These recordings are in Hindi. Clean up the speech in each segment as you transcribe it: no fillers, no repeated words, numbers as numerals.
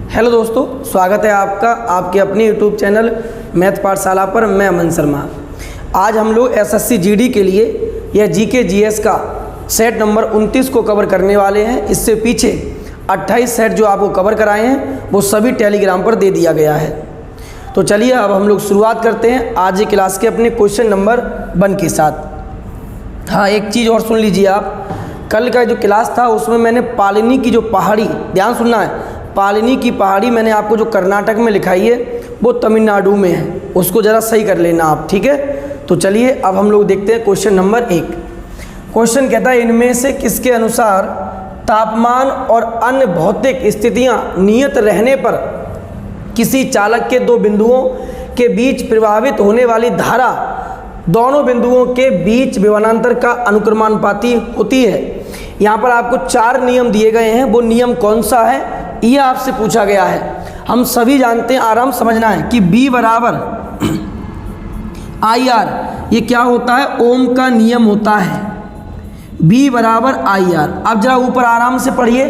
हेलो दोस्तों, स्वागत है आपका आपके अपने यूट्यूब चैनल मैथ पाठशाला पर। मैं अमन शर्मा। आज हम लोग एसएससी जीडी के लिए यह जीके जीएस का सेट नंबर 29 को कवर करने वाले हैं। इससे पीछे 28 सेट जो आपको कवर कराए हैं वो सभी टेलीग्राम पर दे दिया गया है। तो चलिए अब हम लोग शुरुआत करते हैं आज की क्लास के अपने क्वेश्चन नंबर 1 के साथ। हाँ, एक चीज़ और सुन लीजिए आप, कल का जो क्लास था उसमें मैंने पालिनी की जो पहाड़ी, ध्यान सुनना है, पालिनी की पहाड़ी मैंने आपको जो कर्नाटक में लिखाई है वो तमिलनाडु में है, उसको ज़रा सही कर लेना आप, ठीक है। तो चलिए अब हम लोग देखते हैं क्वेश्चन नंबर 1। क्वेश्चन कहता है इनमें से किसके अनुसार तापमान और अन्य भौतिक स्थितियां नियत रहने पर किसी चालक के दो बिंदुओं के बीच प्रवाहित होने वाली धारा दोनों बिंदुओं के बीच विभवांतर का अनुक्रमानुपाती होती है। यहाँ पर आपको 4 नियम दिए गए हैं, वो नियम कौन सा है ये आपसे पूछा गया है। हम सभी जानते हैं, आराम समझना है कि B बराबर IR, ये क्या होता है, ओम का नियम होता है। B बराबर IR। अब जरा ऊपर आराम से पढ़िए,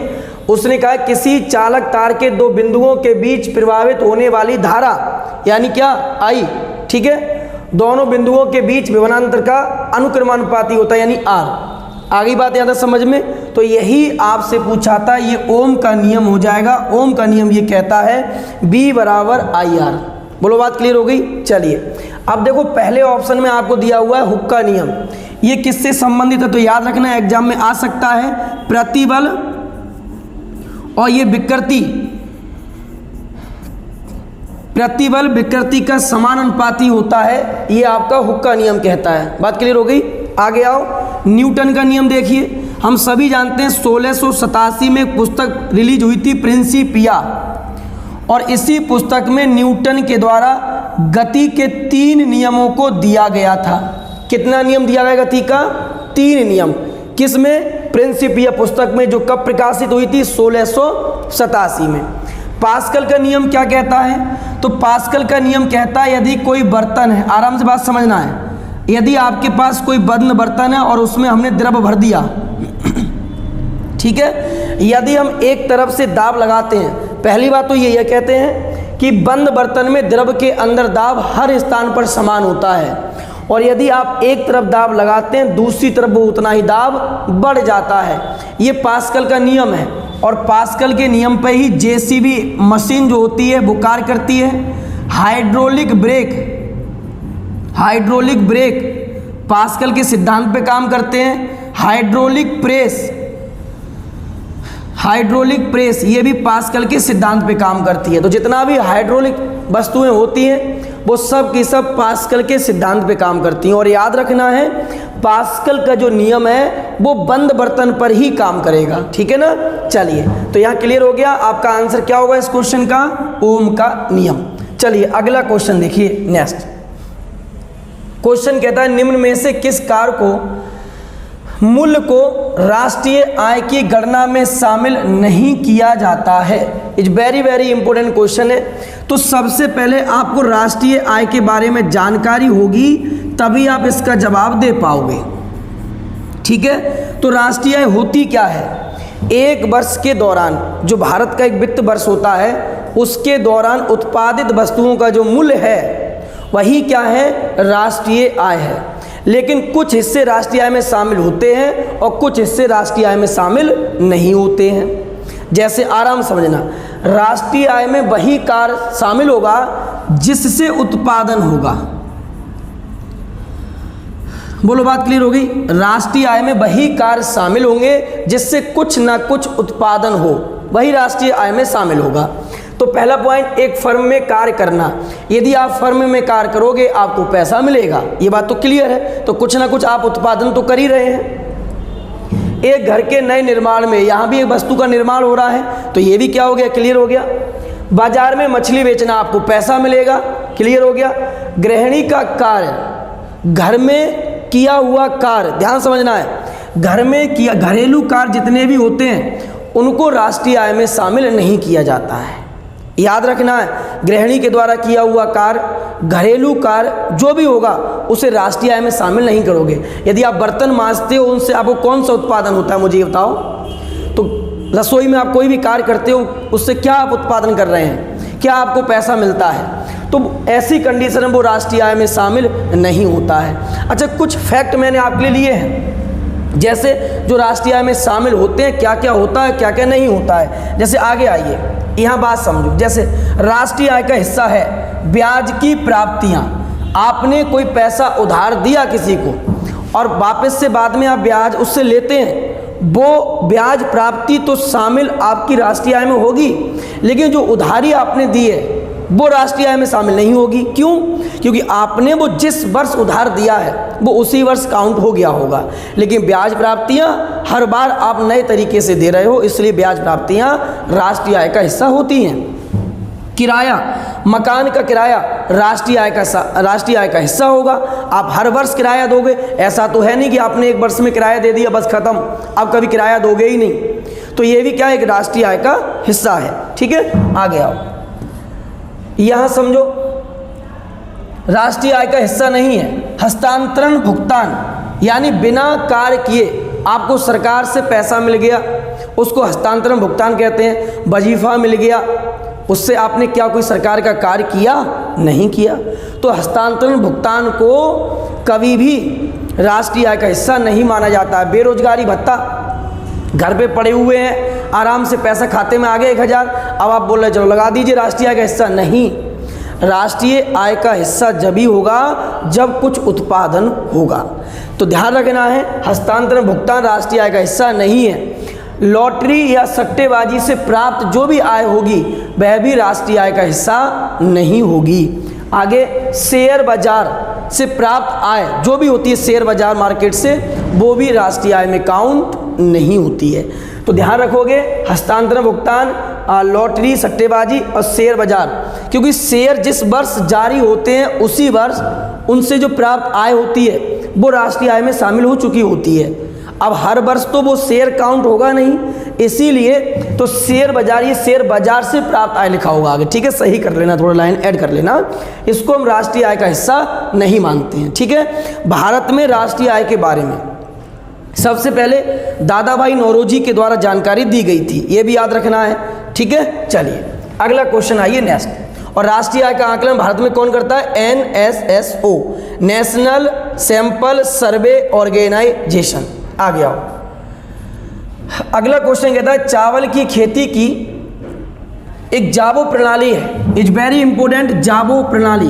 उसने कहा किसी चालक तार के दो बिंदुओं के बीच प्रवाहित होने वाली धारा यानी क्या I, ठीक है, दोनों बिंदुओं के बीच विभवांतर का अनुक्रमानुपाती होता है यानी R। आगे बात याद है समझ में, तो यही आपसे पूछा था, ये ओम का नियम हो जाएगा। ओम का नियम ये कहता है B बराबर IR। बोलो बात क्लियर हो गई। चलिए अब देखो, पहले ऑप्शन में आपको दिया हुआ है हुक का नियम, ये किससे संबंधित है तो याद रखना, एग्जाम में आ सकता है, प्रतिबल और ये विकृति, प्रतिबल विकृति का समानुपाती होता है, ये आपका हुक का नियम कहता है। बात क्लियर हो गई। आगे आओ, न्यूटन का नियम देखिए। हम सभी जानते हैं 1687 में एक पुस्तक रिलीज हुई थी, प्रिंसिपिया, और इसी पुस्तक में न्यूटन के द्वारा गति के 3 नियमों को दिया गया था। कितना नियम दिया गया गति का? 3 नियम। किसमें? प्रिंसिपिया पुस्तक में, जो कब प्रकाशित हुई थी? 1687 में। पास्कल का नियम क्या कहता है? तो पास्कल का नियम कहता है यदि कोई बर्तन है, आराम से बात समझना है, यदि आपके पास कोई बंद बर्तन है और उसमें हमने द्रव भर दिया, ठीक है, यदि हम एक तरफ से दाब लगाते हैं, पहली बात तो ये कहते हैं कि बंद बर्तन में द्रव के अंदर दाब हर स्थान पर समान होता है, और यदि आप एक तरफ दाब लगाते हैं दूसरी तरफ वो उतना ही दाब बढ़ जाता है। ये पास्कल का नियम है, और पास्कल के नियम पर ही जेसीबी मशीन जो होती है वो कार्य करती है। हाइड्रोलिक ब्रेक पास्कल के सिद्धांत पे काम करते हैं। हाइड्रोलिक प्रेस ये भी पास्कल के सिद्धांत पे काम करती है। तो जितना भी हाइड्रोलिक वस्तुएं होती हैं वो सब की सब पास्कल के सिद्धांत पे काम करती हैं। और याद रखना है, पास्कल का जो नियम है वो बंद बर्तन पर ही काम करेगा, ठीक है ना। चलिए, तो यहाँ क्लियर हो गया, आपका आंसर क्या होगा इस क्वेश्चन का? ओम का नियम। चलिए अगला क्वेश्चन देखिए। नेक्स्ट क्वेश्चन कहता है निम्न में से किस कार को मूल्य को राष्ट्रीय आय की गणना में शामिल नहीं किया जाता है? It's very very important question है। तो सबसे पहले आपको राष्ट्रीय आय के बारे में जानकारी होगी तभी आप इसका जवाब दे पाओगे, ठीक है। तो राष्ट्रीय आय होती क्या है? एक वर्ष के दौरान, जो भारत का एक वित्त वर्ष होता है, उसके दौरान उत्पादित वस्तुओं का जो मूल्य है वही क्या है? राष्ट्रीय आय है। लेकिन कुछ हिस्से राष्ट्रीय आय में शामिल होते हैं और कुछ हिस्से राष्ट्रीय आय में शामिल नहीं होते हैं। जैसे आराम समझना, राष्ट्रीय आय में वही कार्य शामिल होगा जिससे उत्पादन होगा। बोलो बात क्लियर हो गई। राष्ट्रीय आय में वही कार्य शामिल होंगे जिससे कुछ ना कुछ उत्पादन हो, वही राष्ट्रीय आय में शामिल होगा। तो पहला पॉइंट, एक फर्म में कार्य करना, यदि आप फर्म में कार्य करोगे आपको पैसा मिलेगा, ये बात तो क्लियर है। तो कुछ ना कुछ आप उत्पादन तो कर ही रहे हैं। एक घर के नए निर्माण में, यहाँ भी एक वस्तु का निर्माण हो रहा है, तो ये भी क्या हो गया? क्लियर हो गया। बाजार में मछली बेचना, आपको पैसा मिलेगा, क्लियर हो गया। गृहिणी का कार्य, घर में किया हुआ कार्य, ध्यान समझना है, घर में किया, घरेलू कार्य जितने भी होते हैं उनको राष्ट्रीय आय में शामिल नहीं किया जाता है। याद रखना है, गृहिणी के द्वारा किया हुआ कार्य, घरेलू कार्य जो भी होगा उसे राष्ट्रीय आय में शामिल नहीं करोगे। यदि आप बर्तन मांजते हो, उनसे आपको कौन सा उत्पादन होता है मुझे बताओ? तो रसोई में आप कोई भी कार्य करते हो, उससे क्या आप उत्पादन कर रहे हैं, क्या आपको पैसा मिलता है, तो ऐसी कंडीशन में वो राष्ट्रीय आय में शामिल नहीं होता है। अच्छा, कुछ फैक्ट मैंने आपके लिए लिए हैं, जैसे जो राष्ट्रीय आय में शामिल होते हैं, क्या क्या होता है, क्या क्या नहीं होता है। जैसे आगे आइए, यहाँ बात समझो। जैसे राष्ट्रीय आय का हिस्सा है ब्याज की प्राप्तियाँ। आपने कोई पैसा उधार दिया किसी को और वापस से बाद में आप ब्याज उससे लेते हैं, वो ब्याज प्राप्ति तो शामिल आपकी राष्ट्रीय आय में होगी, लेकिन जो उधारी आपने दी है वो राष्ट्रीय आय में शामिल नहीं होगी। क्यों? क्योंकि आपने वो जिस वर्ष उधार दिया है वो उसी वर्ष काउंट हो गया होगा, लेकिन ब्याज प्राप्तियां हर बार आप नए तरीके से दे रहे हो, इसलिए ब्याज प्राप्तियां राष्ट्रीय आय का हिस्सा होती हैं। किराया, मकान का किराया राष्ट्रीय आय का हिस्सा होगा। आप हर वर्ष किराया दोगे, ऐसा तो है नहीं कि आपने एक वर्ष में किराया दे दिया बस खत्म, आप कभी किराया दोगे ही नहीं। तो ये भी क्या है, एक राष्ट्रीय आय का हिस्सा है। ठीक है, आगे आओ। यहां समझो, राष्ट्रीय आय का हिस्सा नहीं है हस्तांतरण भुगतान, यानी बिना कार्य किए आपको सरकार से पैसा मिल गया, उसको हस्तांतरण भुगतान कहते हैं। वजीफा मिल गया, उससे आपने क्या कोई सरकार का कार्य किया? नहीं किया। तो हस्तांतरण भुगतान को कभी भी राष्ट्रीय आय का हिस्सा नहीं माना जाता है। बेरोजगारी भत्ता, घर पे पड़े हुए हैं, आराम से पैसा खाते में आ गया 1000, अब आप बोल रहे चलो लगा दीजिए, राष्ट्रीय आय का हिस्सा नहीं। राष्ट्रीय आय का हिस्सा जब ही होगा जब कुछ उत्पादन होगा। तो ध्यान रखना है, हस्तांतरण भुगतान राष्ट्रीय आय का हिस्सा नहीं है। लॉटरी या सट्टेबाजी से प्राप्त जो भी आय होगी वह भी राष्ट्रीय आय का हिस्सा नहीं होगी। आगे, शेयर बाजार से प्राप्त आय जो भी होती है शेयर बाजार मार्केट से, वो भी राष्ट्रीय आय में काउंट नहीं होती है। तो ध्यान रखोगे, हस्तांतरण भुगतान, लॉटरी, सट्टेबाजी और शेयर बाजार, क्योंकि शेयर जिस वर्ष जारी होते हैं उसी वर्ष उनसे जो प्राप्त आय होती है वो राष्ट्रीय आय में शामिल हो चुकी होती है। अब हर वर्ष तो वो शेयर काउंट होगा नहीं, इसीलिए तो शेयर बाजार, ये शेयर बाजार से प्राप्त आय लिखा होगा आगे। ठीक है, सही कर लेना, थोड़ा लाइन ऐड कर लेना, इसको हम राष्ट्रीय आय का हिस्सा नहीं मानते हैं। ठीक है, भारत में राष्ट्रीय आय के बारे में सबसे पहले दादा भाई नौरोजी के द्वारा जानकारी दी गई थी, ये भी याद रखना है। ठीक है, चलिए अगला क्वेश्चन आइए नेक्स्ट। और राष्ट्रीय आय का आकलन भारत में कौन करता है? NSSO, national sample survey organization. आ गया। अगला क्वेश्चन कहता है चावल की खेती की एक जाबो प्रणाली है, इज वेरी इंपॉर्टेंट, जाबो प्रणाली,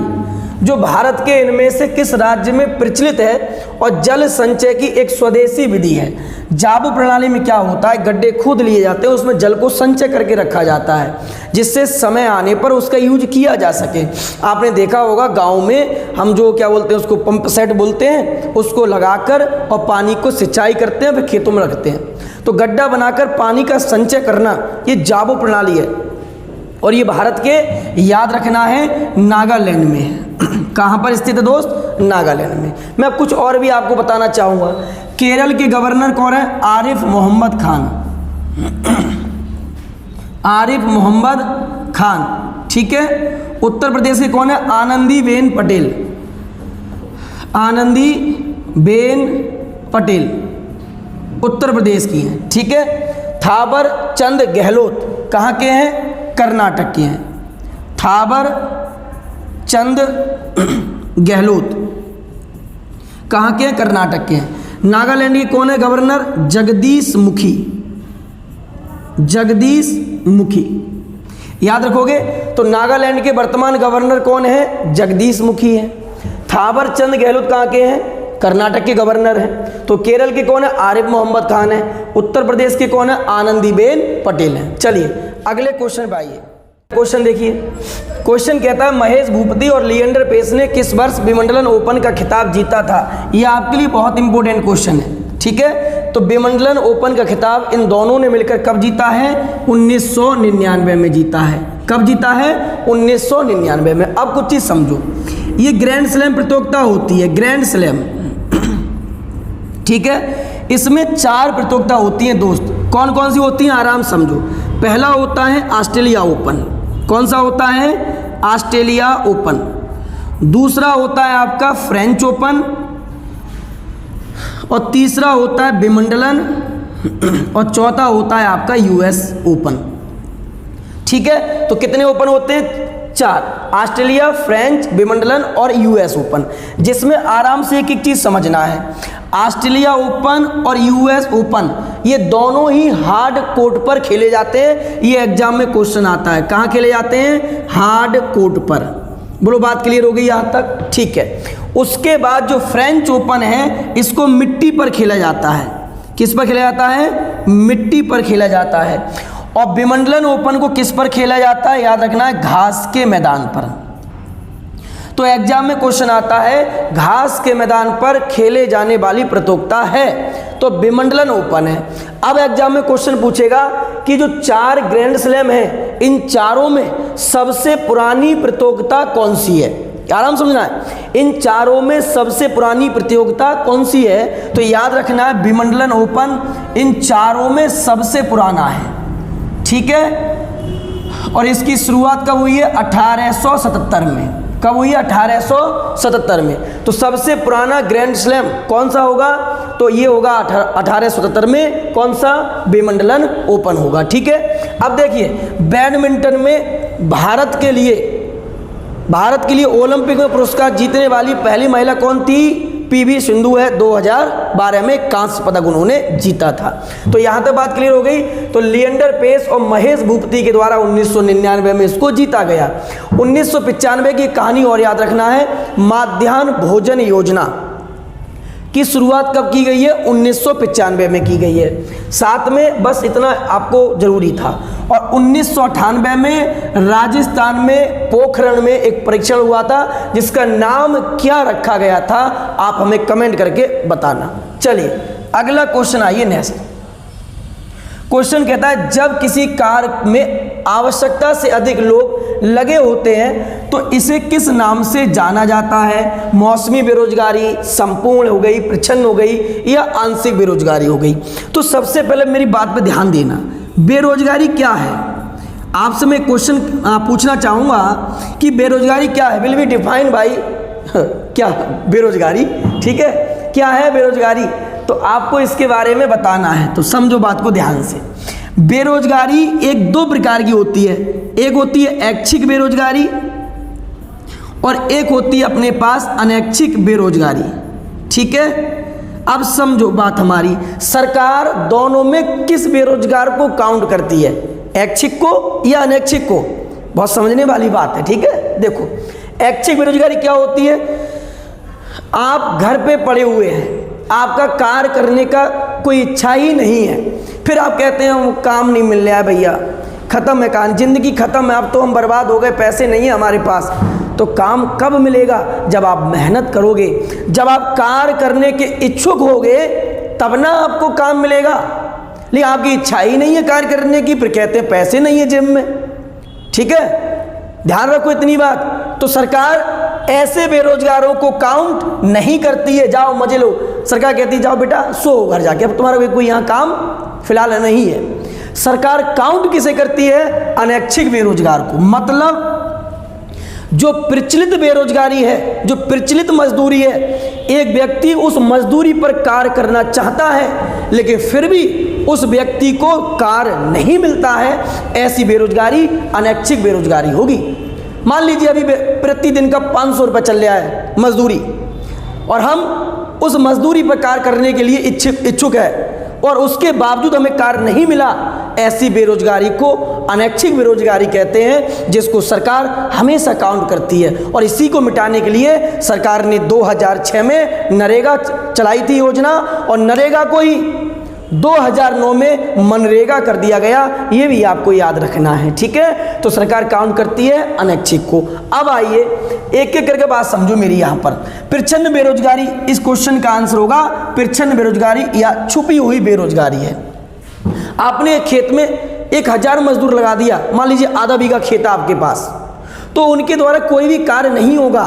जो भारत के इनमें से किस राज्य में प्रचलित है और जल संचय की एक स्वदेशी विधि है। जाबो प्रणाली में क्या होता है, गड्ढे खोद लिए जाते हैं, उसमें जल को संचय करके रखा जाता है जिससे समय आने पर उसका यूज किया जा सके। आपने देखा होगा गांव में हम जो क्या बोलते हैं उसको पंप सेट बोलते हैं, उसको लगाकर और पानी को सिंचाई करते हैं, फिर खेतों में रखते हैं। तो गड्ढा बनाकर पानी का संचय करना ये जाबो प्रणाली है, और ये भारत के, याद रखना है, नागालैंड में है। कहाँ पर स्थित है दोस्त? नागालैंड में। मैं अब कुछ और भी आपको बताना चाहूँगा। केरल के गवर्नर कौन है? आरिफ मोहम्मद खान, आरिफ मोहम्मद खान। ठीक है, उत्तर प्रदेश के कौन है? आनंदीबेन पटेल, आनंदीबेन पटेल उत्तर प्रदेश की हैं। ठीक है, थावर चंद गहलोत कहाँ के हैं? कर्नाटक के हैं। थावर चंद गहलोत कहाँ के हैं? कर्नाटक के हैं। नागालैंड के कौन है गवर्नर? जगदीश मुखी, जगदीश मुखी, याद रखोगे। तो नागालैंड के वर्तमान गवर्नर कौन है? जगदीश मुखी है। थावर चंद गहलोत कहाँ के हैं? कर्नाटक के गवर्नर हैं। तो केरल के कौन है? आरिफ मोहम्मद खान है। उत्तर प्रदेश के कौन है? आनंदीबेन पटेल हैं। चलिए अगले क्वेश्चन पे आइए। क्वेश्चन देखिए, क्वेश्चन कहता है महेश भूपति और लिएंडर पेस ने किस वर्ष विंबलडन ओपन का खिताब जीता था? यह आपके लिए बहुत इंपॉर्टेंट क्वेश्चन है। ठीक है, तो विंबलडन ओपन का खिताब इन दोनों ने मिलकर कब जीता है? 1999 में जीता है। कब जीता है? 1999 में। अब कुछ चीज समझो, ये ग्रैंड स्लैम प्रतियोगिता होती है, ग्रैंड स्लैम। ठीक है, इसमें 4 प्रतियोगिता होती हैं दोस्त। कौन कौन सी होती हैं? आराम समझो। पहला होता है ऑस्ट्रेलिया ओपन। कौन सा होता है? Australia open. दूसरा होता है आपका फ्रेंच ओपन, और तीसरा होता है विंबलडन और चौथा होता है आपका यूएस ओपन। ठीक है, तो कितने ओपन होते हैं? 4, ऑस्ट्रेलिया, फ्रेंच, विंबलडन और यूएस ओपन, जिसमें आराम से एक एक चीज समझना है। ऑस्ट्रेलिया ओपन और यूएस ओपन ये दोनों ही हार्ड कोर्ट पर खेले जाते हैं। ये एग्जाम में क्वेश्चन आता है, कहाँ खेले जाते हैं? हार्ड कोर्ट पर। बोलो बात क्लियर हो गई यहाँ तक? ठीक है। उसके बाद जो फ्रेंच ओपन है इसको मिट्टी पर खेला जाता है। किस पर खेला जाता है? मिट्टी पर खेला जाता है। और विंबलडन ओपन को किस पर खेला जाता है? याद रखना है, घास के मैदान पर। तो एग्जाम में क्वेश्चन आता है घास के मैदान पर खेले जाने वाली प्रतियोगिता है, तो विंबलडन ओपन है। अब एग्जाम में क्वेश्चन पूछेगा कि जो 4 ग्रैंड स्लैम है इन चारों में सबसे पुरानी प्रतियोगिता कौन सी है? आराम समझना है, इन चारों में सबसे पुरानी प्रतियोगिता कौन सी है? तो याद रखना है विंबलडन ओपन इन चारों में सबसे पुराना है। ठीक है, और इसकी शुरुआत कब हुई है? 1877 में। कब हुई है? 1877 में। तो सबसे पुराना ग्रैंड स्लैम कौन सा होगा? तो ये होगा 1877 में। कौन सा? विंबलडन ओपन होगा। ठीक है, अब देखिए बैडमिंटन में भारत के लिए ओलंपिक में पुरस्कार जीतने वाली पहली महिला कौन थी? पीवी सिंधु है। 2012 में कांस्य पदक उन्होंने जीता था। तो यहाँ तक बात क्लियर हो गई। तो लिएंडर पेस और महेश भूपति के द्वारा 1999 में इसको जीता गया। 1995 की कहानी और याद रखना है, मध्याह्न भोजन योजना की शुरुआत कब की गई है? 1995 में की गई है। साथ में बस इतना आपको जरूरी था। और 1998 में राजस्थान में पोखरण में एक परीक्षण हुआ था जिसका नाम क्या रखा गया था, आप हमें कमेंट करके बताना। चलिए अगला क्वेश्चन आइए। नेक्स्ट क्वेश्चन कहता है जब किसी कार्य में आवश्यकता से अधिक लोग लगे होते हैं तो इसे किस नाम से जाना जाता है? मौसमी बेरोजगारी, संपूर्ण हो गई, प्रच्छन्न हो गई या आंशिक बेरोजगारी हो गई? तो सबसे पहले मेरी बात पे ध्यान देना, बेरोजगारी क्या है? आपसे मैं क्वेश्चन पूछना चाहूँगा कि बेरोजगारी क्या है? विल बी डिफाइन बाई क्या बेरोजगारी। ठीक है, क्या है बेरोजगारी? तो आपको इसके बारे में बताना है, तो समझो बात को ध्यान से। बेरोजगारी एक 2 प्रकार की होती है। एक होती है ऐच्छिक बेरोजगारी और एक होती है अपने पास अनैच्छिक बेरोजगारी। ठीक है, अब समझो बात हमारी, सरकार दोनों में किस बेरोजगार को काउंट करती है? ऐच्छिक को या अनैच्छिक को? बहुत समझने वाली बात है। ठीक है, देखो ऐच्छिक बेरोजगारी क्या होती है? आप घर पे पड़े हुए हैं, आपका कार्य करने का कोई इच्छा ही नहीं है, फिर आप कहते हैं वो काम नहीं मिल रहा है भैया, ख़त्म है काम, ज़िंदगी ख़त्म है, अब तो हम बर्बाद हो गए, पैसे नहीं है हमारे पास। तो काम कब मिलेगा? जब आप मेहनत करोगे, जब आप कार्य करने के इच्छुक होगे, तब ना आपको काम मिलेगा। लेकिन आपकी इच्छा ही नहीं है कार्य करने की, फिर कहते हैं पैसे नहीं है जेब में। ठीक है, ध्यान रखो इतनी बात। तो सरकार ऐसे बेरोजगारों को काउंट नहीं करती है। जाओ मजे लो, सरकार कहती है जाओ बेटा सो घर जाके, अब तुम्हारा कोई यहाँ काम फिलहाल नहीं है। सरकार काउंट किसे करती है? अनैच्छिक बेरोजगार को। मतलब जो प्रचलित बेरोजगारी है, जो प्रचलित मजदूरी है, एक व्यक्ति उस मजदूरी पर कार्य करना चाहता है लेकिन फिर भी उस व्यक्ति को कार्य नहीं मिलता है, ऐसी बेरोजगारी अनैच्छिक बेरोजगारी होगी। मान लीजिए अभी प्रतिदिन का 500 रुपये चल रहा है मजदूरी, और हम उस मजदूरी पर कार्य करने के लिए इच्छुक है और उसके बावजूद हमें कार्य नहीं मिला, ऐसी बेरोजगारी को अनैच्छिक बेरोजगारी कहते हैं, जिसको सरकार हमेशा काउंट करती है। और इसी को मिटाने के लिए सरकार ने 2006 में नरेगा चलाई थी योजना, और नरेगा को ही 2009 में मनरेगा कर दिया गया। ये भी आपको याद रखना है। ठीक है, तो सरकार काउंट करती है अनैच्छिक को। अब आइए एक एक करके बात समझो मेरी। यहाँ पर प्रच्छन्न बेरोजगारी, इस क्वेश्चन का आंसर होगा प्रच्छन्न बेरोजगारी या छुपी हुई बेरोजगारी है। आपने एक खेत में 1000 मजदूर लगा दिया, मान लीजिए आधा बीघा खेत है आपके पास, तो उनके द्वारा कोई भी कार्य नहीं होगा।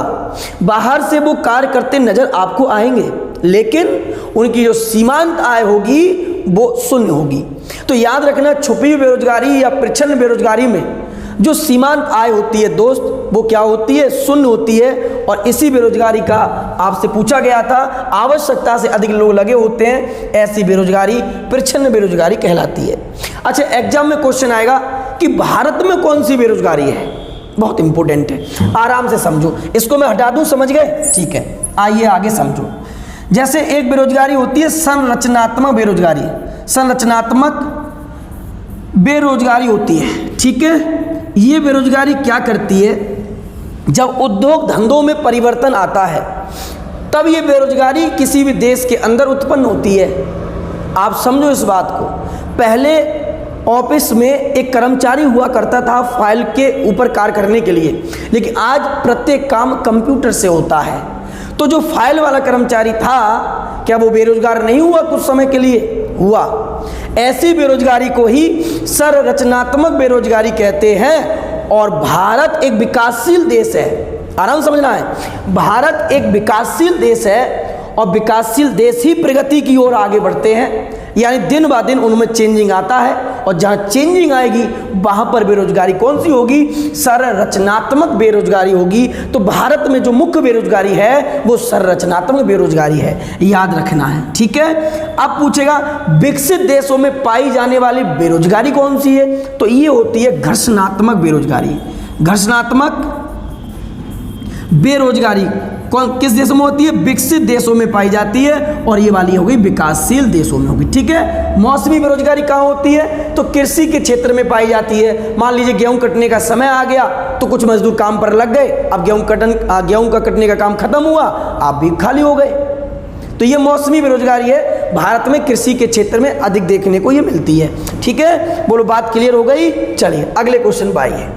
बाहर से वो कार्य करते नजर आपको आएंगे, लेकिन उनकी जो सीमांत आय होगी वो शून्य होगी। तो याद रखना, छुपी हुई बेरोजगारी या प्रच्छन्न बेरोजगारी में जो सीमांत आय होती है दोस्त, वो क्या होती है? शून्य होती है। और इसी बेरोजगारी का आपसे पूछा गया था, आवश्यकता से अधिक लोग लगे होते हैं, ऐसी बेरोजगारी प्रच्छन्न बेरोजगारी कहलाती है। अच्छा, एग्जाम में क्वेश्चन आएगा कि भारत में कौन सी बेरोजगारी है, बहुत इंपॉर्टेंट है, आराम से समझो। इसको मैं हटा दूं, समझ गए? ठीक है, आइए आगे समझो। जैसे एक बेरोजगारी होती है संरचनात्मक बेरोजगारी, संरचनात्मक बेरोजगारी होती है, ठीक है। ये बेरोजगारी क्या करती है? जब उद्योग धंधों में परिवर्तन आता है तब ये बेरोजगारी किसी भी देश के अंदर उत्पन्न होती है। आप समझो इस बात को। पहले ऑफिस में एक कर्मचारी हुआ करता था फाइल के ऊपर कार्य करने के लिए, लेकिन आज प्रत्येक काम कंप्यूटर से होता है। तो जो फाइल वाला कर्मचारी था, क्या वो बेरोजगार नहीं हुआ? कुछ समय के लिए हुआ। ऐसी बेरोजगारी को ही संरचनात्मक बेरोजगारी कहते हैं। और भारत एक विकासशील देश है, आराम समझना है। भारत एक विकासशील देश है और विकासशील देश ही प्रगति की ओर आगे बढ़ते हैं, यानी दिन ब दिन उनमें चेंजिंग आता है। और जहाँ चेंजिंग आएगी वहाँ पर बेरोजगारी कौन सी होगी? संरचनात्मक बेरोजगारी होगी। तो भारत में जो मुख्य बेरोजगारी है वो संरचनात्मक बेरोजगारी है, याद रखना है, ठीक है। अब पूछेगा विकसित देशों में पाई जाने वाली बेरोजगारी कौन सी है? तो ये होती है घर्षणात्मक बेरोजगारी। घर्षणात्मक बेरोजगारी कौन किस देशों में होती है? विकसित देशों में पाई जाती है। और ये वाली होगी विकासशील देशों में होगी, ठीक है। मौसमी बेरोजगारी कहाँ होती है? तो कृषि के क्षेत्र में पाई जाती है। मान लीजिए गेहूं कटने का समय आ गया तो कुछ मजदूर काम पर लग गए, अब गेहूं का कटने का काम खत्म हुआ, आप भी खाली हो गए। तो ये मौसमी बेरोजगारी है, भारत में कृषि के क्षेत्र में अधिक देखने को ये मिलती है, ठीक है। बोलो, बात क्लियर हो गई? चलिए अगले क्वेश्चन पर आइए।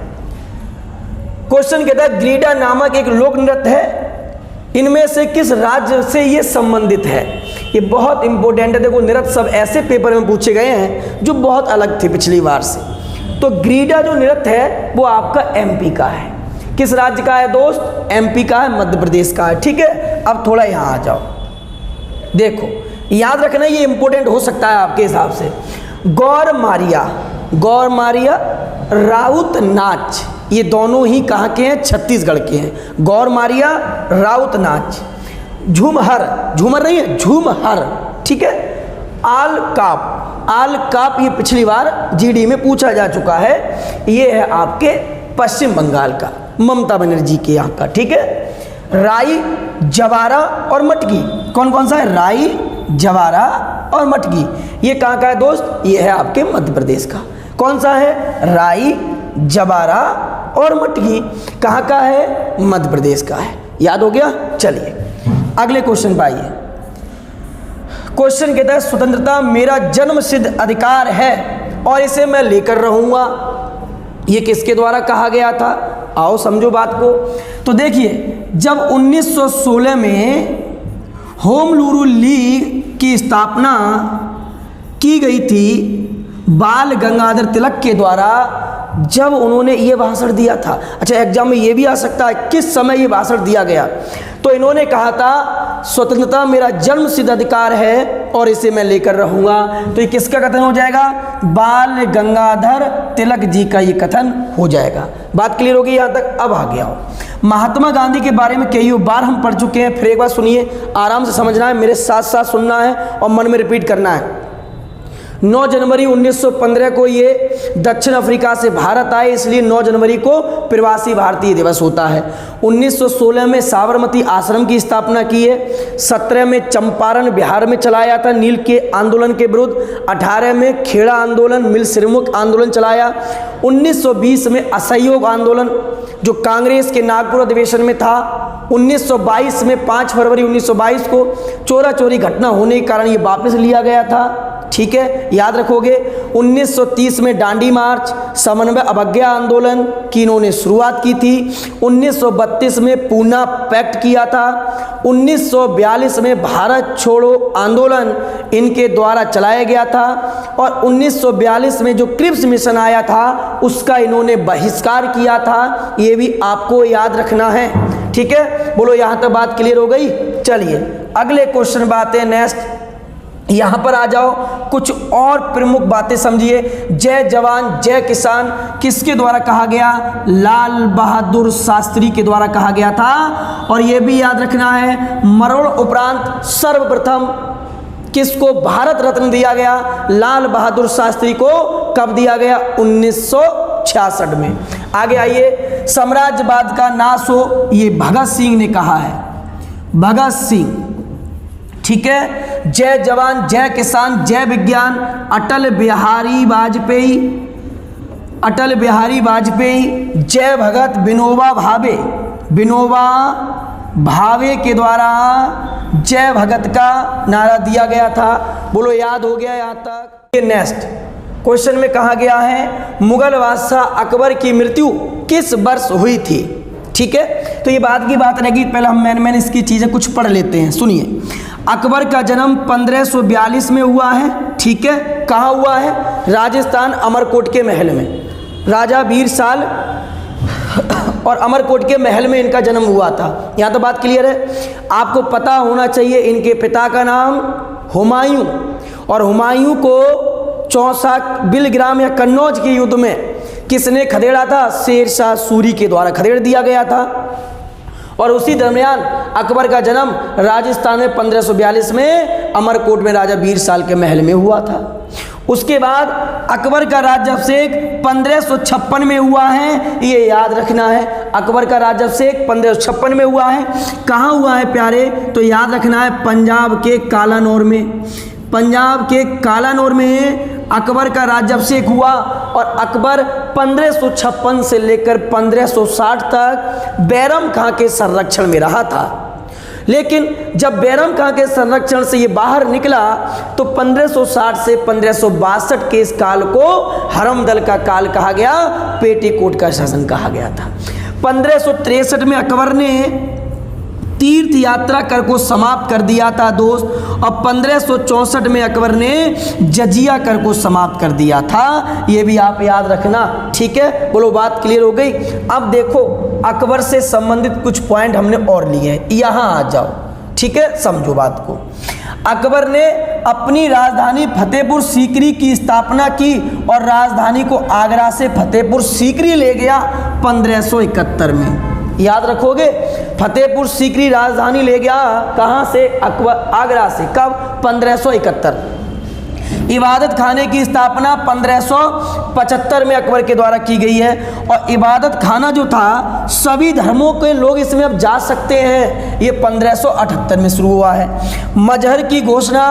क्वेश्चन कहता है ग्रीडा नामक एक लोक नृत्य है, इनमें से किस राज्य से ये संबंधित है? ये बहुत इंपॉर्टेंट है। देखो, नृत्य सब ऐसे पेपर में पूछे गए हैं जो बहुत अलग थे पिछली बार से। तो ग्रीडा जो नृत्य है वो आपका एमपी का है। किस राज्य का है दोस्त? एमपी का है, मध्य प्रदेश का है, ठीक है। अब थोड़ा यहाँ आ जाओ, देखो याद रखना, ये इंपॉर्टेंट हो सकता है आपके हिसाब से। गौर मारिया, राउत नाच, ये दोनों ही कहाँ के हैं? छत्तीसगढ़ के हैं। गौर मारिया, राउत नाच। झूमर नहीं है, झूमहर, ठीक है। आल काप ये पिछली बार जीडी में पूछा जा चुका है। ये है आपके पश्चिम बंगाल का, ममता बनर्जी के यहाँ का, ठीक है। राई, जवारा और मटकी, कौन कौन सा है? राई, जवारा और मटकी, ये कहाँ का है दोस्त? ये है आपके मध्य प्रदेश का। कौन सा है? राई, जवारा और मटकी कहाँ का है? मध्य प्रदेश का है। याद हो गया? चलिए अगले क्वेश्चन पर आइए। क्वेश्चन कहता है स्वतंत्रता मेरा जन्म सिद्ध अधिकार है और इसे मैं लेकर रहूंगा। ये किसके द्वारा कहा गया था? आओ समझो बात को। तो देखिए, जब 1916 में होम रूल लीग की स्थापना की गई थी बाल गंगाधर तिलक के द्वारा, जब उन्होंने ये भाषण दिया था। अच्छा, एग्जाम में ये भी आ सकता है किस समय ये भाषण दिया गया। तो इन्होंने कहा था स्वतंत्रता मेरा जन्म सिद्ध अधिकार है और इसे मैं लेकर रहूंगा। तो ये किसका कथन हो जाएगा? बाल गंगाधर तिलक जी का ये कथन हो जाएगा। बात क्लियर होगी यहाँ तक? अब आ गया हो। महात्मा गांधी के बारे में कई बार हम पढ़ चुके हैं, फिर एक बार सुनिए, आराम से समझना है, मेरे साथ साथ सुनना है और मन में रिपीट करना है। 9 जनवरी 1915 को ये दक्षिण अफ्रीका से भारत आए, इसलिए 9 जनवरी को प्रवासी भारतीय दिवस होता है। 1916 में साबरमती आश्रम की स्थापना की है। 17 में चंपारण बिहार में चलाया था नील के आंदोलन के विरुद्ध। 18 में खेड़ा आंदोलन, मिल श्रमिक आंदोलन चलाया। 1920 में असहयोग आंदोलन जो कांग्रेस के नागपुर अधिवेशन में था। 1922 में 5 फरवरी 1922 को चोरा चोरी घटना होने के कारण ये वापस लिया गया था, ठीक है, याद रखोगे। 1930 में डांडी मार्च, समन्वय अवज्ञा आंदोलन की इन्होंने शुरुआत की थी। 1932 में पूना पैक्ट किया था। 1942 में भारत छोड़ो आंदोलन इनके द्वारा चलाया गया था। और 1942 में जो क्रिप्स मिशन आया था उसका इन्होंने बहिष्कार किया था, ये भी आपको याद रखना है, ठीक है। बोलो, यहाँ तक बात क्लियर हो गई? चलिए अगले क्वेश्चन बात है नेक्स्ट। यहाँ पर आ जाओ, कुछ और प्रमुख बातें समझिए। जय जवान जय किसान किसके द्वारा कहा गया? लाल बहादुर शास्त्री के द्वारा कहा गया था। और यह भी याद रखना है, मरण उपरांत सर्वप्रथम किसको भारत रत्न दिया गया? लाल बहादुर शास्त्री को कब दिया गया? 1966 में। आगे आइए, साम्राज्यवाद का नाश हो, ये भगत सिंह ने कहा है, भगत सिंह। ठीक है, जय जवान जय किसान जय विज्ञान अटल बिहारी वाजपेयी, अटल बिहारी वाजपेयी। जय भगत विनोबा भावे, विनोबा भावे के द्वारा जय भगत का नारा दिया गया था। बोलो याद हो गया यहाँ तक? ये नेक्स्ट क्वेश्चन में कहा गया है, मुगल बादशाह अकबर की मृत्यु किस वर्ष हुई थी? ठीक है, तो ये बात की बात रहेगी, पहले हम मैन इसकी चीज़ें कुछ पढ़ लेते हैं। सुनिए, अकबर का जन्म 1542 में हुआ है। ठीक है, कहाँ हुआ है? राजस्थान अमरकोट के महल में, राजा बीरसाल और अमरकोट के महल में इनका जन्म हुआ था। यहाँ तो बात क्लियर है। आपको पता होना चाहिए इनके पिता का नाम हुमायूं, और हुमायूं को चौसा बिलग्राम या कन्नौज के युद्ध में किसने खदेड़ा था? शेर शाह सूरी के द्वारा खदेड़ दिया गया था। और उसी दरमियान अकबर का जन्म राजस्थान में 1542 में अमरकोट में राजा बीरसाल के महल में हुआ था। उसके बाद अकबर का राज्याभिषेक 1556 में हुआ है, ये याद रखना है। अकबर का राज्याभिषेक 1556 में हुआ है। कहाँ हुआ है प्यारे? तो याद रखना है, पंजाब के कालानौर में, पंजाब के कालानौर में अकबर का राज्याभिषेक हुआ। और अकबर 1556 से लेकर 1560 तक बैरम खां के संरक्षण में रहा था। लेकिन जब बैरम खां के संरक्षण से ये बाहर निकला तो 1560 से 1562 के इस काल को हरमदल का काल कहा गया, पेटीकोट का शासन कहा गया था। 1563 में अकबर ने तीर्थ यात्रा कर को समाप्त कर दिया था दोस्त, और 1564 में अकबर ने जजिया कर को समाप्त कर दिया था। ये भी आप याद रखना। ठीक है, बोलो बात क्लियर हो गई? अब देखो, अकबर से संबंधित कुछ पॉइंट हमने और लिए हैं, यहाँ आ जाओ। ठीक है, समझो बात को। अकबर ने अपनी राजधानी फतेहपुर सीकरी की स्थापना की और राजधानी को आगरा से फतेहपुर सीकरी ले गया 1571 में। याद रखोगे, फतेहपुर सीकरी राजधानी ले गया कहाँ से? अकबर, आगरा से। कब? 1571। इबादत खाने की स्थापना 1575 में अकबर के द्वारा की गई है। और इबादत खाना जो था, सभी धर्मों के लोग इसमें अब जा सकते हैं, ये 1578 में शुरू हुआ है। मजहर की घोषणा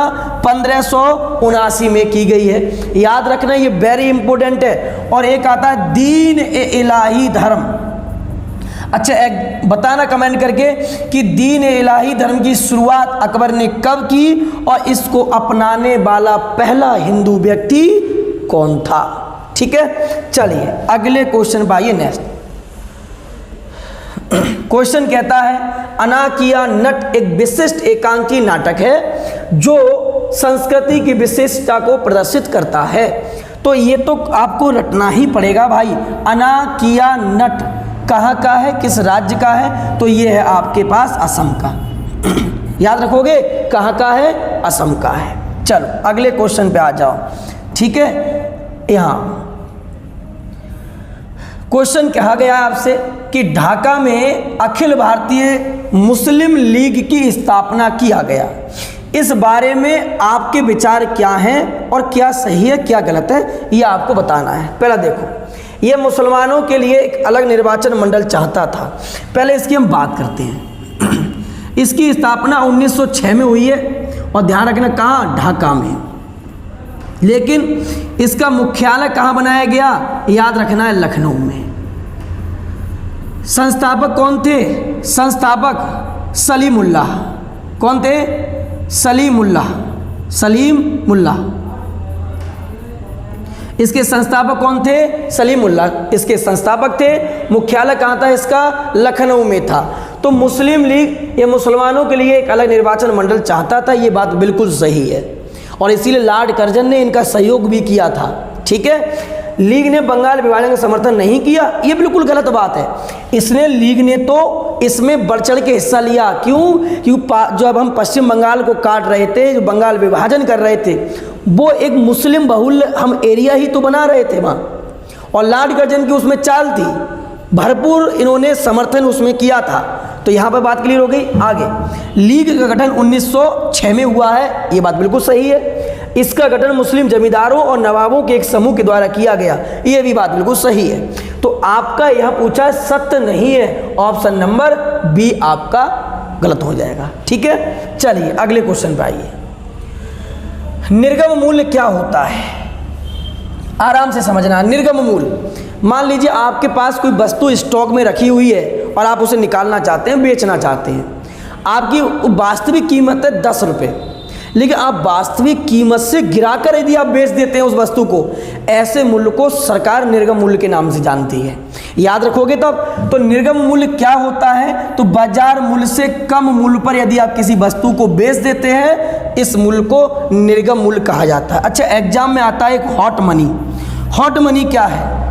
1579 में की गई है। याद रखना, ये वेरी इंपॉर्टेंट है। और एक आता है दीन ए इलाही धर्म। अच्छा, एक बताना कमेंट करके कि दीन इलाही धर्म की शुरुआत अकबर ने कब की और इसको अपनाने वाला पहला हिंदू व्यक्ति कौन था? ठीक है, चलिए अगले क्वेश्चन पर आइए। नेक्स्ट क्वेश्चन कहता है, अनाकिया नट एक विशिष्ट एकांकी नाटक है जो संस्कृति की विशिष्टता को प्रदर्शित करता है। तो ये तो आपको रटना ही पड़ेगा भाई। अनाकिया नट कहाँ का है, किस राज्य का है? तो ये है आपके पास असम का। याद रखोगे, कहाँ का है? असम का है। चलो अगले क्वेश्चन पे आ जाओ। ठीक है, यहाँ क्वेश्चन कहा गया आपसे कि ढाका में अखिल भारतीय मुस्लिम लीग की स्थापना किया गया। इस बारे में आपके विचार क्या हैं और क्या सही है क्या गलत है, ये आपको बताना है। पहला देखो, ये मुसलमानों के लिए एक अलग निर्वाचन मंडल चाहता था। पहले इसकी हम बात करते हैं। इसकी स्थापना 1906 में हुई है और ध्यान रखना कहाँ? ढाका में। लेकिन इसका मुख्यालय कहाँ बनाया गया? याद रखना है, लखनऊ में। संस्थापक कौन थे? संस्थापक सलीमुल्लाह। कौन थे? सलीमुल्लाह, सलीमुल्लाह। इसके संस्थापक कौन थे? सलीमुल्लाह इसके संस्थापक थे। मुख्यालय कहाँ था इसका? लखनऊ में था। तो मुस्लिम लीग ये मुसलमानों के लिए एक अलग निर्वाचन मंडल चाहता था, ये बात बिल्कुल सही है और इसीलिए लॉर्ड कर्जन ने इनका सहयोग भी किया था। ठीक है, लीग ने बंगाल विभाजन का समर्थन नहीं किया, ये बिल्कुल गलत बात है। इसने लीग ने तो इसमें बढ़ चढ़ के हिस्सा लिया। क्यों? क्योंकि जब हम पश्चिम बंगाल को काट रहे थे, जो बंगाल विभाजन कर रहे थे, वो एक मुस्लिम बहुल हम एरिया ही तो बना रहे थे वहाँ, और लॉर्ड कर्जन की उसमें चाल थी, भरपूर इन्होंने समर्थन उसमें किया था। तो यहाँ पर बात क्लियर हो गई। आगे, लीग का गठन 1906 में हुआ है, ये बात बिल्कुल सही है। इसका गठन मुस्लिम जमींदारों और नवाबों के एक समूह के द्वारा किया गया, ये भी बात बिल्कुल सही है। तो आपका यह पूछा सत्य नहीं है, ऑप्शन नंबर बी आपका गलत हो जाएगा। ठीक है, चलिए अगले क्वेश्चन पे आइए। निर्गम मूल्य क्या होता है? आराम से समझना। निर्गम मूल्य, मान लीजिए आपके पास कोई वस्तु स्टॉक में रखी हुई है और आप उसे निकालना चाहते हैं, बेचना चाहते हैं। आपकी वास्तविक कीमत है 10 रुपये, लेकिन आप वास्तविक कीमत से गिराकर यदि आप बेच देते हैं उस वस्तु को, ऐसे मूल्य को सरकार निर्गम मूल्य के नाम से जानती है। याद रखोगे तब। तो निर्गम मूल्य क्या होता है? तो बाजार मूल्य से कम मूल्य पर यदि आप किसी वस्तु को बेच देते हैं, इस मूल्य को निर्गम मूल्य कहा जाता है। अच्छा, एग्जाम में आता है एक हॉट मनी। हॉट मनी क्या है?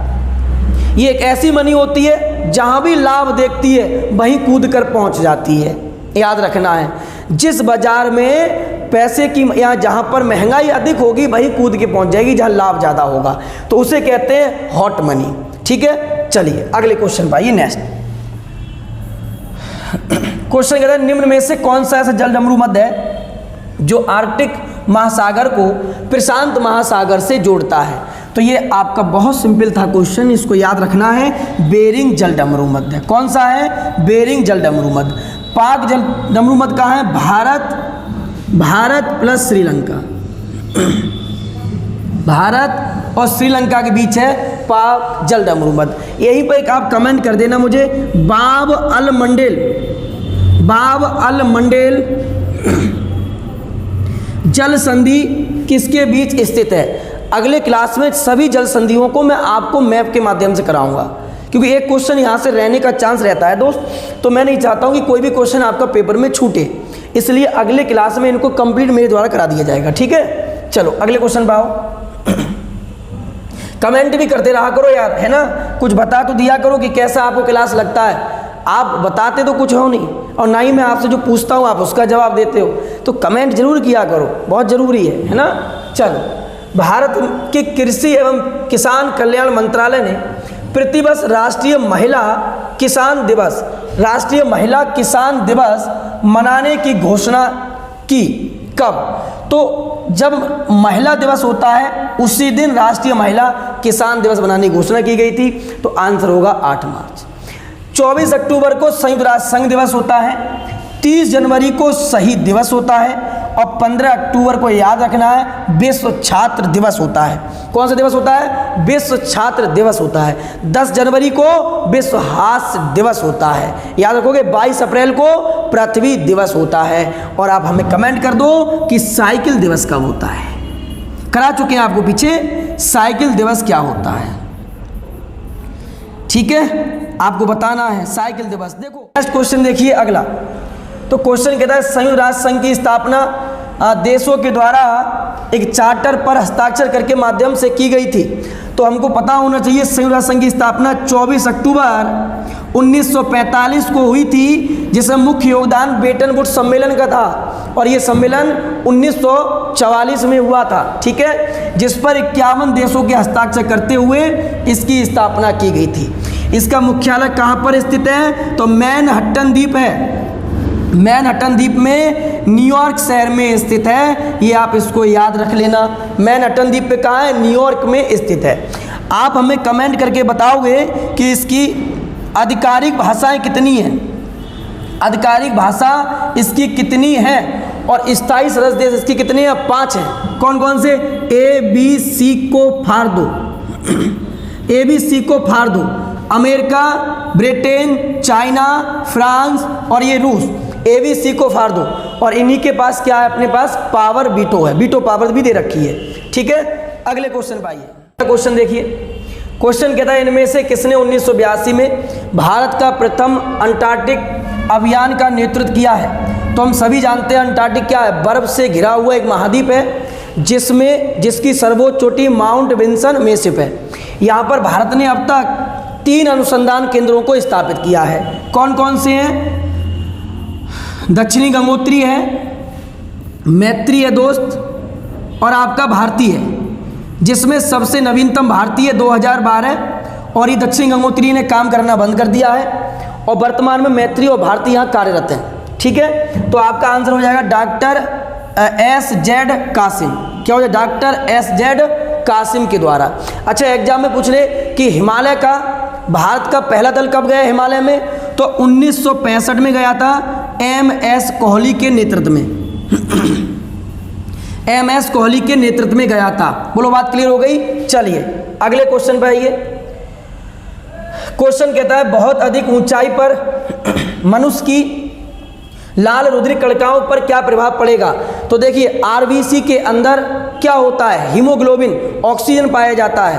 ये एक ऐसी मनी होती है जहां भी लाभ देखती है वहीं कूद कर पहुंच जाती है। याद रखना है, जिस बाजार में पैसे की या जहां पर महंगाई अधिक होगी वहीं कूद के पहुंच जाएगी जहां लाभ ज़्यादा होगा, तो उसे कहते हैं हॉट मनी। ठीक है, चलिए अगले क्वेश्चन पर आइए। नेक्स्ट क्वेश्चन कहता है, निम्न में से कौन सा ऐसा जलडमरू मध्य है जो आर्कटिक महासागर को प्रशांत महासागर से जोड़ता है? तो ये आपका बहुत सिंपल था क्वेश्चन, इसको याद रखना है। बेरिंग जलडमरू मध्य कौन सा है? बेरिंग जलडमरू मध्य। पाक जलडमरू मध्य कहाँ है? भारत प्लस श्रीलंका, भारत और श्रीलंका के बीच है पाक जलडमरू मध्य। यहीं पर एक आप कमेंट कर देना मुझे, बाब अल मंडेल जल संधि किसके बीच स्थित है? अगले क्लास में सभी जल संधियों को मैं आपको मैप के माध्यम से कराऊंगा, क्योंकि एक क्वेश्चन यहाँ से रहने का चांस रहता है दोस्त। तो मैं नहीं चाहता हूँ कि कोई भी क्वेश्चन आपका पेपर में छूटे, इसलिए अगले क्लास में इनको कंप्लीट मेरे द्वारा करा दिया जाएगा। ठीक है, चलो अगले क्वेश्चन पर आओ। कमेंट भी करते रहा करो यार, है ना, कुछ बता तो दिया करो कि कैसा आपको क्लास लगता है। आप बताते तो कुछ हो नहीं, और ना ही मैं आपसे जो पूछता हूँ आप उसका जवाब देते हो, तो कमेंट जरूर किया करो, बहुत ज़रूरी है ना। चलो, भारत के कृषि एवं किसान कल्याण मंत्रालय ने प्रतिवर्ष राष्ट्रीय महिला किसान दिवस मनाने की घोषणा की। कब? तो जब महिला दिवस होता है उसी दिन राष्ट्रीय महिला किसान दिवस मनाने की घोषणा की गई थी। तो आंसर होगा 8 मार्च। 24 अक्टूबर को संयुक्त राष्ट्र संघ दिवस होता है, 30 जनवरी को शहीद दिवस होता है, और 15 अक्टूबर को याद रखना है विश्व छात्र दिवस होता है। कौन सा दिवस होता है? विश्व छात्र दिवस होता है। 10 जनवरी को विश्व हास्य दिवस होता है। याद रखोगे 22 अप्रैल को पृथ्वी दिवस होता है। और आप हमें कमेंट कर दो कि साइकिल दिवस कब होता है। करा चुके हैं आपको पीछे, साइकिल दिवस क्या होता है। ठीक है, आपको बताना है साइकिल दिवस। देखो नेक्स्ट क्वेश्चन देखिए अगला। तो क्वेश्चन कहता है, संयुक्त राष्ट्र संघ की स्थापना देशों के द्वारा एक चार्टर पर हस्ताक्षर करके माध्यम से की गई थी। तो हमको पता होना चाहिए संयुक्त राष्ट्र संघ की स्थापना 24 अक्टूबर 1945 को हुई थी, जिसमें मुख्य योगदान ब्रेटन वुड्स सम्मेलन का था, और ये सम्मेलन 1944 में हुआ था। ठीक है, जिस पर 51 देशों के हस्ताक्षर करते हुए इसकी स्थापना की गई थी। इसका मुख्यालय कहाँ पर स्थित है? तो मैनहट्टन द्वीप है। मैनहट्टन द्वीप में न्यूयॉर्क शहर में स्थित है। ये आप इसको याद रख लेना। मैनहट्टन द्वीप पे कहाँ है? न्यूयॉर्क में स्थित है। आप हमें कमेंट करके बताओगे कि इसकी आधिकारिक भाषाएं कितनी हैं, आधिकारिक भाषा इसकी कितनी है, और स्थायी सदस्य देश इसकी कितने हैं? 5 हैं। कौन कौन से? ABC को फाड़ दो, ABC को फाड़ दो। अमेरिका, ब्रिटेन, चाइना, फ्रांस और ये रूस, ABC को फाड़ दो। और इन्हीं के पास क्या है? अपने पास पावर वीटो है, वीटो पावर भी दे रखी है। ठीक है, अगले क्वेश्चन पर आइए। क्वेश्चन देखिए, क्वेश्चन कहता है, इनमें से किसने 1982 में भारत का प्रथम अंटार्कटिक अभियान का नेतृत्व किया है? तो हम सभी जानते हैं अंटार्कटिक क्या है? बर्फ से घिरा हुआ एक महाद्वीप है, जिसकी सर्वोच्च चोटी माउंट विंसन मेसिप है। यहाँ पर भारत ने अब तक 3 अनुसंधान केंद्रों को स्थापित किया है। कौन कौन से हैं? दक्षिणी गंगोत्री है, मैत्री है दोस्त, और आपका भारती है, जिसमें सबसे नवीनतम भारती है 2012, और ये दक्षिणी गंगोत्री ने काम करना बंद कर दिया है और वर्तमान में मैत्री और भारती यहाँ कार्यरत हैं। ठीक है, तो आपका आंसर हो जाएगा डॉक्टर S.Z. कासिम। क्या हो जाए? Doctor S.Z. कासिम के द्वारा। अच्छा, एग्जाम में पूछ ले कि हिमालय का भारत का पहला दल कब गया हिमालय में? तो 1965 में गया था M.S. कोहली के नेतृत्व में। M.S. कोहली के नेतृत्व में गया था। बोलो, बात क्लियर हो गई? चलिए अगले क्वेश्चन पर आइए। क्वेश्चन कहता है बहुत अधिक ऊंचाई पर मनुष्य की लाल रुधिर कणिकाओं पर क्या प्रभाव पड़ेगा? तो देखिए, आरबीसी के अंदर क्या होता है? हीमोग्लोबिन, ऑक्सीजन पाया जाता है।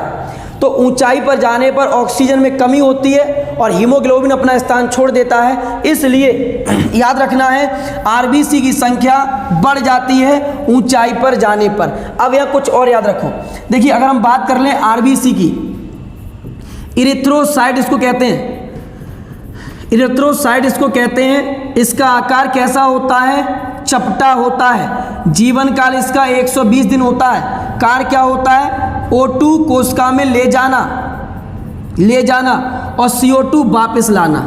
तो ऊंचाई पर जाने पर ऑक्सीजन में कमी होती है और हीमोग्लोबिन अपना स्थान छोड़ देता है, इसलिए याद रखना है आरबीसी की संख्या बढ़ जाती है ऊंचाई पर जाने पर। अब यह कुछ और याद रखो। देखिए, अगर हम बात कर लें आरबीसी की, इरिथ्रोसाइट इसको कहते हैं, इरिथ्रोसाइट इसको कहते हैं। इसका आकार कैसा होता है? चपटा होता है। जीवन काल इसका 120 दिन होता है। कार्य क्या होता है? O2 कोशिका में ले जाना और CO2 वापस लाना,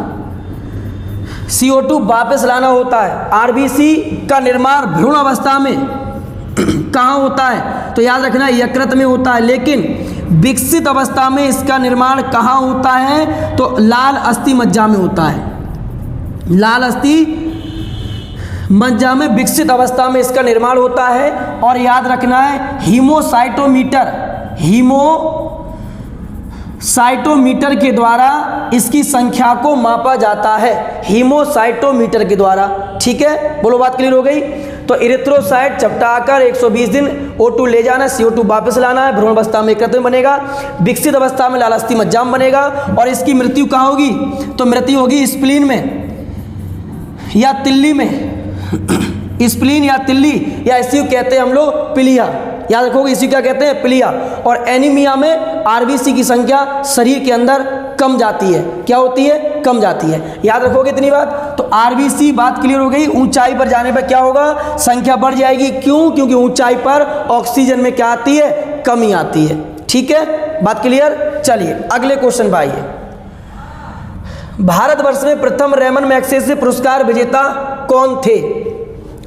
CO2 वापस लाना होता है। आरबीसी का निर्माण भ्रूण अवस्था में कहाँ होता है? तो याद रखना यकृत में होता है, लेकिन विकसित अवस्था में इसका निर्माण कहाँ होता है? तो लाल अस्थि मज्जा में होता है। लाल अस्थि मज्जा में विकसित अवस्था में इसका निर्माण होता है। और याद रखना है हीमोसाइटोमीटर के द्वारा इसकी संख्या को मापा जाता है, हीमोसाइटोमीटर के द्वारा। ठीक है, बोलो, बात क्लियर हो गई? तो इरिथ्रोसाइट चपटा आकार, 120 दिन, O2 ले जाना, CO2 वापस लाना है, भ्रूण अवस्था में यकृत में बनेगा, विकसित अवस्था में लाल अस्थि मज्जा में बनेगा। और इसकी मृत्यु कहाँ होगी? तो मृत्यु होगी स्प्लीन में या तिल्ली में, स्प्लीन या तिल्ली, या इसी को कहते हैं हम लोग पिलिया। याद रखोगे, इसी क्या कहते हैं? पिलिया। और एनीमिया में आरबीसी की संख्या शरीर के अंदर कम जाती है। क्या होती है? कम जाती है। याद रखोगे इतनी बात? तो आरबीसी बात क्लियर हो गई। ऊंचाई पर जाने पर क्या होगा? संख्या बढ़ जाएगी। क्यों? क्योंकि ऊंचाई पर ऑक्सीजन में क्या आती है? कमी आती है। ठीक है, बात क्लियर? चलिए अगले क्वेश्चन पर आइए। भारतवर्ष में प्रथम रेमन मैग्सेसे पुरस्कार विजेता कौन थे?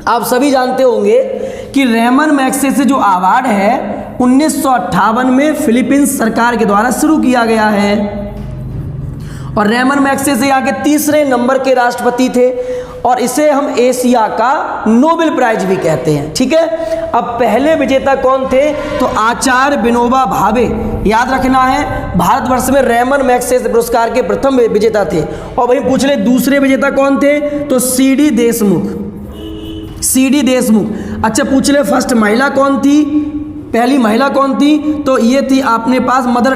आप सभी जानते होंगे कि रेमन मैग्सेसे जो अवार्ड है 1958 में फिलीपींस सरकार के द्वारा शुरू किया गया है। और रेमन मैग्सेसे यहाँ के 3रे नंबर के राष्ट्रपति थे और इसे हम एशिया का नोबेल प्राइज भी कहते हैं। ठीक है, अब पहले विजेता कौन थे? तो आचार्य विनोबा भावे। याद रखना है, भारतवर्ष में रेमन मैग्सेसे पुरस्कार के प्रथम विजेता थे। और वहीं पूछ ले दूसरे विजेता कौन थे? तो CD देशमुख। अच्छा, पूछ ले फर्स्ट महिला कौन थी? पहली महिला कौन थी? तो ये थी आपने पास मदर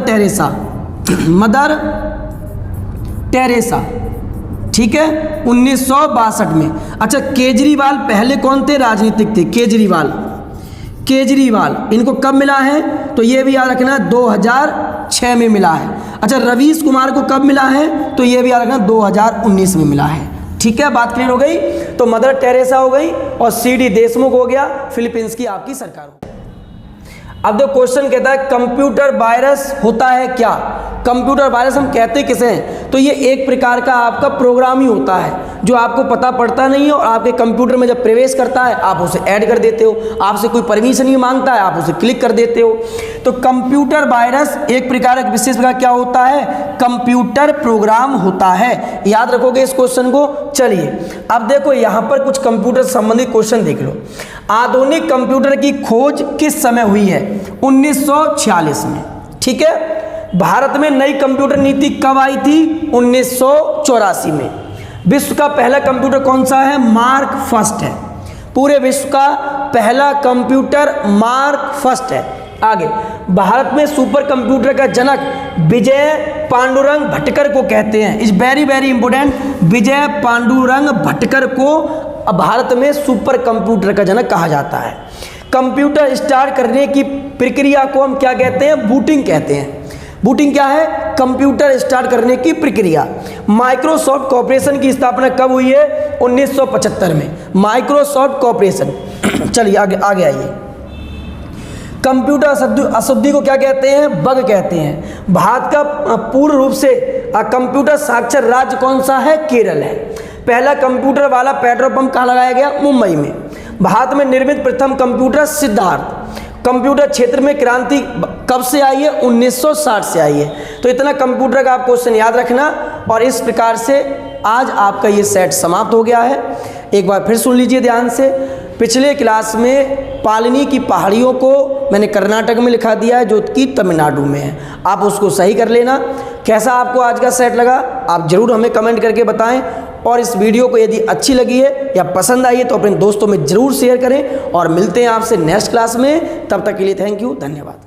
टेरेसा। ठीक है, 1962 में। अच्छा, केजरीवाल पहले कौन थे? राजनीतिक थे। केजरीवाल इनको कब मिला है? तो ये भी याद रखना 2006 में मिला है। अच्छा, रवीश कुमार को कब मिला है? तो ये भी याद रखना 2019 में मिला है। ठीक है, बात क्लियर हो गई? तो मदर टेरेसा हो गई और CD देशमुख हो गया, फिलीपींस की आपकी सरकार हो। अब जो क्वेश्चन कहता है कंप्यूटर वायरस होता है क्या? कंप्यूटर वायरस हम कहते किसे हैं? तो ये एक प्रकार का आपका प्रोग्राम ही होता है जो आपको पता पड़ता नहीं है और आपके कंप्यूटर में जब प्रवेश करता है आप उसे ऐड कर देते हो, आपसे कोई परमिशन नहीं मांगता है, आप उसे क्लिक कर देते हो। तो कंप्यूटर वायरस एक प्रकार का विशेष प्रकार क्या होता है? कंप्यूटर प्रोग्राम होता है। याद रखोगे इस क्वेश्चन को? चलिए अब देखो यहाँ पर कुछ कंप्यूटर संबंधित क्वेश्चन देख लो। आधुनिक कंप्यूटर की खोज किस समय हुई है? 1946 में। ठीक है, भारत में नई कंप्यूटर नीति कब आई थी? 1984 में। विश्व का पहला कंप्यूटर कौन सा है? मार्क फर्स्ट है। पूरे विश्व का पहला कंप्यूटर मार्क फर्स्ट है। आगे, भारत में सुपर कंप्यूटर का जनक विजय पांडुरंग भटकर को कहते हैं। Is very very important. Vijay Pandurang Bhatkar को भारत में सुपर कंप्यूटर का जनक कहा जाता है। कंप्यूटर स्टार्ट करने की प्रक्रिया को हम क्या कहते हैं? बूटिंग कहते हैं। बूटिंग क्या है? कंप्यूटर स्टार्ट करने की प्रक्रिया। माइक्रोसॉफ्ट कॉर्पोरेशन की स्थापना कब हुई है? 1975 में, माइक्रोसॉफ्ट कॉर्पोरेशन। चलिए आगे आइए। कंप्यूटर अशुद्धि को क्या कहते हैं? बग कहते हैं। भारत का पूर्ण रूप से कंप्यूटर साक्षर राज्य कौन सा है? केरल है। पहला कंप्यूटर वाला पेट्रोल पंप कहाँ लगाया गया? मुंबई में। भारत में निर्मित प्रथम कंप्यूटर सिद्धार्थ। कंप्यूटर क्षेत्र में क्रांति कब से आई है? 1960 से आई है। तो इतना कंप्यूटर का आप क्वेश्चन याद रखना। और इस प्रकार से आज आपका ये सेट समाप्त हो गया है। एक बार फिर सुन लीजिए ध्यान से। पिछले क्लास में पालनी की पहाड़ियों को मैंने कर्नाटक में लिखा दिया है, जो कि तमिलनाडु में है। आप उसको सही कर लेना। कैसा आपको आज का सेट लगा आप ज़रूर हमें कमेंट करके बताएं। और इस वीडियो को यदि अच्छी लगी है या पसंद आई है तो अपने दोस्तों में ज़रूर शेयर करें। और मिलते हैं आपसे नेक्स्ट क्लास में। तब तक के लिए थैंक यू, धन्यवाद।